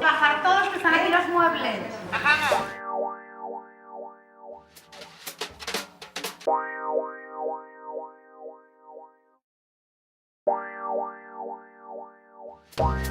Bajar todos, que están aquí los muebles.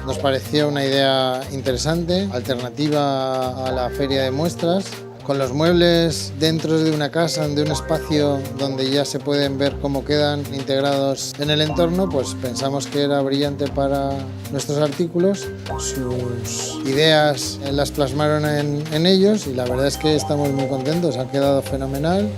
Nos parecía una idea interesante, alternativa a la feria de muestras. Con los muebles dentro de una casa, de un espacio donde ya se pueden ver cómo quedan integrados en el entorno, pues pensamos que era brillante para nuestros artículos. Sus ideas las plasmaron en ellos y la verdad es que estamos muy contentos, ha quedado fenomenal.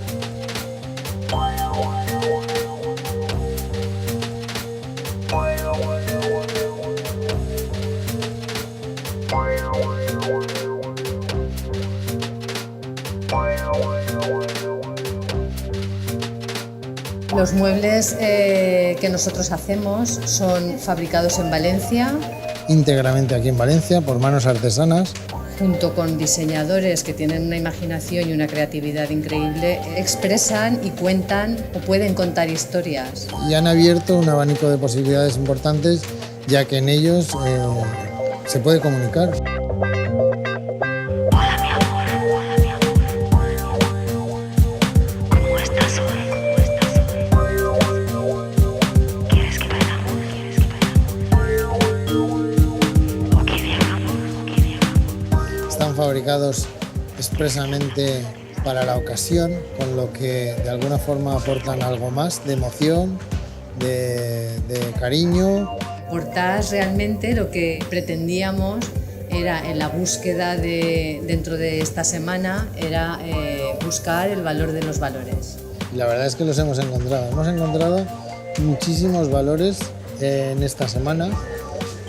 Los muebles que nosotros hacemos son fabricados en Valencia. Íntegramente aquí en Valencia, por manos artesanas. Junto con diseñadores que tienen una imaginación y una creatividad increíble, expresan y cuentan o pueden contar historias. Y han abierto un abanico de posibilidades importantes, ya que en ellos se puede comunicar. Están fabricados expresamente para la ocasión, con lo que de alguna forma aportan algo más de emoción, de cariño. Portage realmente lo que pretendíamos era, en la búsqueda dentro de esta semana, era buscar el valor de los valores. Y la verdad es que los hemos encontrado. Hemos encontrado muchísimos valores en esta semana,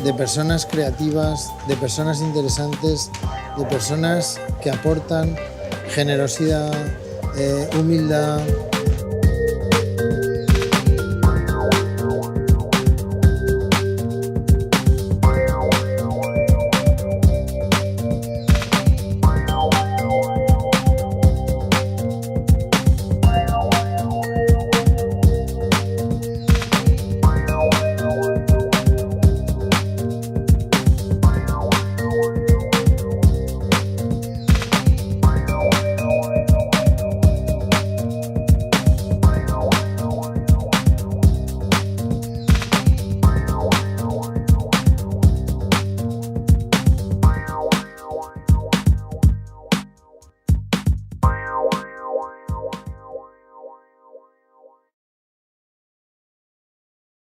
de personas creativas, de personas interesantes, de personas que aportan generosidad, humildad,